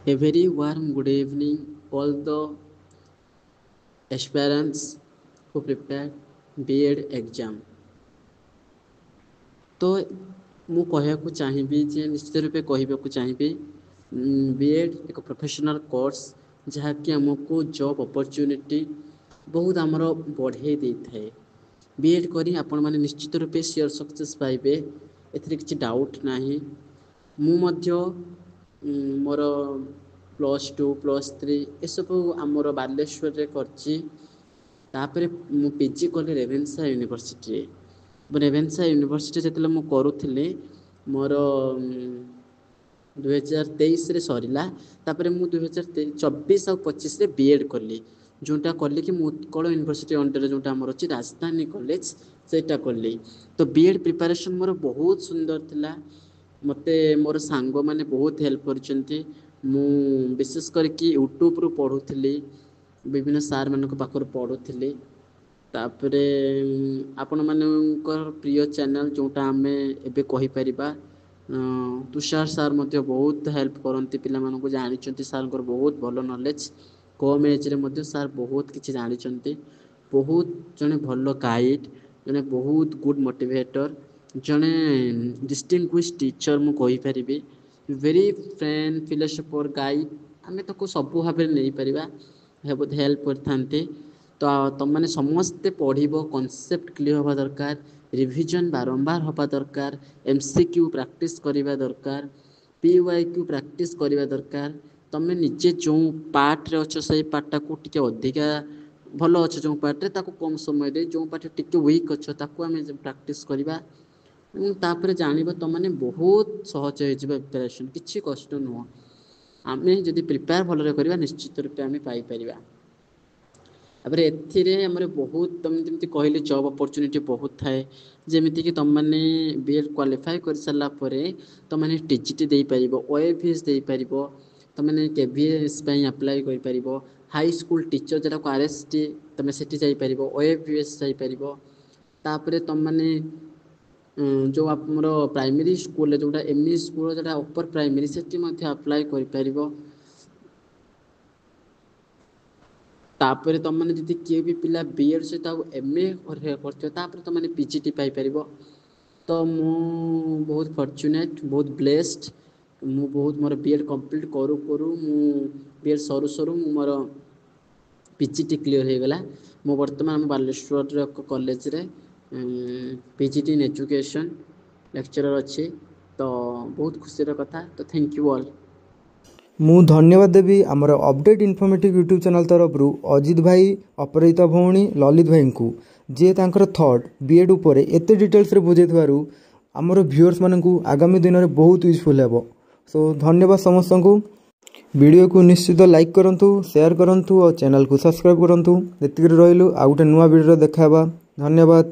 A very warm good evening, all the aspirants who prepared B.Ed exam. तो ମୁଁ କହିବାକୁ ଚାହିଁବି ଯେ ନିଶ୍ଚିତ ରୂପେ କହିବାକୁ ଚାହିଁବି B.Ed ଏକ ପ୍ରୋଫେସନାଲ୍ କୋର୍ସ ଯାହାକି ଆମକୁ ଜବ୍ ଅପରଚ୍ୟୁନିଟି ବହୁତ ଆମର ବଢ଼େଇ ଦେଇଥାଏ। B.Ed କରି ଆପଣମାନେ ନିଶ୍ଚିତ ରୂପେ ସିଓର ସକ୍ସେସ୍ ପାଇବେ, ଏଥିରେ କିଛି ଡାଉଟ୍ ନାହିଁ। ମୁଁ ମଧ୍ୟ ମୋର +2 +3 ଏସବୁ ଆମର ବାଲେଶ୍ୱରରେ କରିଛି। ତାପରେ ମୁଁ PG କଲି ରେଭେନ୍ସା ୟୁନିଭର୍ସିଟିରେ। ରେଭେନ୍ସା ୟୁନିଭର୍ସିଟି ଯେତେବେଳେ ମୁଁ କରୁଥିଲି ମୋର 2023ରେ ସରିଲା। ତାପରେ ମୁଁ 2024 ଆଉ 25ରେ B.Ed କଲି, ଯେଉଁଟା କଲି କି ମୁଁ ଉତ୍କଳ ୟୁନିଭର୍ସିଟି ଅଣ୍ଡରରେ ଯେଉଁଟା ଆମର ଅଛି ରାଜଧାନୀ କଲେଜ, ସେଇଟା କଲି। ତ B.Ed ପ୍ରିପାରେସନ୍ ମୋର ବହୁତ ସୁନ୍ଦର ଥିଲା। ମୋତେ ମୋର ସାଙ୍ଗମାନେ ବହୁତ ହେଲ୍ପ କରିଛନ୍ତି। ମୁଁ ବିଶେଷ କରିକି ୟୁଟ୍ୟୁବରୁ ପଢ଼ୁଥିଲି, ବିଭିନ୍ନ ସାର୍ମାନଙ୍କ ପାଖରୁ ପଢ଼ୁଥିଲି। ତାପରେ ଆପଣମାନଙ୍କର ପ୍ରିୟ ଚ୍ୟାନେଲ୍ ଯେଉଁଟା ଆମେ ଏବେ କହିପାରିବା ତୁଷାର ସାର୍ ମଧ୍ୟ ବହୁତ ହେଲ୍ପ କରନ୍ତି ପିଲାମାନଙ୍କୁ, ଜାଣିଛନ୍ତି ସାର୍ଙ୍କର ବହୁତ ଭଲ ନଲେଜ। କମ୍ ଏଜ୍ରେ ମଧ୍ୟ ସାର୍ ବହୁତ କିଛି ଜାଣିଛନ୍ତି। ବହୁତ ଜଣେ ଭଲ ଗାଇଡ଼, ଜଣେ ବହୁତ ଗୁଡ୍ ମୋଟିଭେଟର, ଜଣେ ଡିଷ୍ଟିଂଗୁଇଶ୍ ଟିଚର ମୁଁ କହିପାରିବି। ଭେରି ଫ୍ରେଣ୍ଡ ଫିଲୋସୋଫର ଗାଇଡ଼, ଆମେ ତାକୁ ସବୁ ଭାବରେ ନେଇପାରିବା, ବହୁତ ହେଲ୍ପ କରିଥାନ୍ତି। ତ ତୁମମାନେ ସମସ୍ତେ ପଢ଼ିବ, କନସେପ୍ଟ କ୍ଲିୟର ହେବା ଦରକାର, ରିଭିଜନ୍ ବାରମ୍ବାର ହେବା ଦରକାର, MCQ ପ୍ରାକ୍ଟିସ୍ କରିବା ଦରକାର, PYQ ପ୍ରାକ୍ଟିସ୍ କରିବା ଦରକାର। ତୁମେ ନିଜେ ଯେଉଁ ପାର୍ଟରେ ଅଛ ସେଇ ପାର୍ଟଟାକୁ ଟିକେ ଅଧିକା ଭଲ ଅଛ, ଯେଉଁ ପାର୍ଟରେ ତାକୁ କମ୍ ସମୟରେ, ଯେଉଁ ପାର୍ଟରେ ଟିକେ ୱିକ୍ ଅଛ ତାକୁ ଆମେ ପ୍ରାକ୍ଟିସ୍ କରିବା ଏବଂ ତାପରେ ଜାଣିବ ତୁମମାନେ ବହୁତ ସହଜ ହେଇଯିବ ପ୍ରିପାରେସନ୍, କିଛି କଷ୍ଟ ନୁହଁ। ଆମେ ଯଦି ପ୍ରିପେୟାର ଭଲରେ କରିବା ନିଶ୍ଚିତ ରୂପେ ଆମେ ପାଇପାରିବା। ତାପରେ ଏଥିରେ ଆମର ବହୁତ ତୁମେ ଯେମିତି କହିଲି ଜବ୍ ଅପରଚ୍ୟୁନିଟି ବହୁତ ଥାଏ। ଯେମିତିକି ତୁମମାନେ B.Ed କ୍ୱାଲିଫାଏ କରିସାରିଲା ପରେ ତୁମମାନେ TGT ଦେଇପାରିବ, OAVS ଦେଇପାରିବ, ତୁମମାନେ KVS ପାଇଁ ଆପ୍ଲାଏ କରିପାରିବ, ହାଇସ୍କୁଲ ଟିଚର ଯେଉଁଟାକୁ RST ତୁମେ ସେଠି ଯାଇପାରିବ, OAVS ଯାଇପାରିବ। ତାପରେ ତୁମମାନେ ଯେଉଁ ଆମର ପ୍ରାଇମେରୀ ସ୍କୁଲରେ ଯେଉଁଟା ME ସ୍କୁଲ ଯେଉଁଟା ଅପର ପ୍ରାଇମେରୀ ସେଠି ମଧ୍ୟ ଆପ୍ଲାଏ କରିପାରିବ। ତାପରେ ତୁମମାନେ ଯଦି କିଏ ବି ପିଲା B.Ed ସହିତ ଆଉ MA କରିଥିବ ତାପରେ ତୁମମାନେ PGT ପାଇପାରିବ। ତ ମୁଁ ବହୁତ ଫର୍ଚୁନେଟ୍, ବହୁତ ବ୍ଲେସ୍ଡ। ମୁଁ ବହୁତ ମୋର B.Ed କମ୍ପ୍ଲିଟ୍ କରୁ କରୁ ମୁଁ B.Ed ସରୁ ସରୁ ମୁଁ ମୋର PGT କ୍ଲିୟର ହେଇଗଲା। ମୁଁ ବର୍ତ୍ତମାନ ଆମ ବାଲେଶ୍ୱରର ଏକ କଲେଜରେ PGT ଇନ୍ ଏଜୁକେସନ୍ ଲେକ୍ଚରର ଅଛି। ତ ବହୁତ ଖୁସିର କଥା। ତ ଥ୍ୟାଙ୍କ ୟୁ ଅଲ୍। ମୁଁ ଧନ୍ୟବାଦ ଦେବି ଆମର ଅପଡେଟ୍ ଇନଫର୍ମେଟିଭ୍ ୟୁଟ୍ୟୁବ୍ ଚ୍ୟାନେଲ୍ ତରଫରୁ ଅଜିତ ଭାଇ, ଅପରାଜିତା ଭଉଣୀ, ଲଲିତ ଭାଇଙ୍କୁ, ଯିଏ ତାଙ୍କର ଥଟ୍ B.Ed ଉପରେ ଏତେ ଡିଟେଲ୍ସରେ ବୁଝେଇଥିବାରୁ ଆମର ଭିଉଅର୍ସ ମାନଙ୍କୁ ଆଗାମୀ ଦିନରେ ବହୁତ ୟୁଜଫୁଲ୍ ହେବ। ସୋ ଧନ୍ୟବାଦ ସମସ୍ତଙ୍କୁ। ଭିଡ଼ିଓକୁ ନିଶ୍ଚିତ ଲାଇକ୍ କରନ୍ତୁ, ସେୟାର କରନ୍ତୁ ଆଉ ଚ୍ୟାନେଲକୁ ସବସ୍କ୍ରାଇବ୍ କରନ୍ତୁ। ଏତିକିରେ ରହିଲୁ, ଆଉ ଗୋଟେ ନୂଆ ଭିଡ଼ିଓରେ ଦେଖା ହେବା। ଧନ୍ୟବାଦ।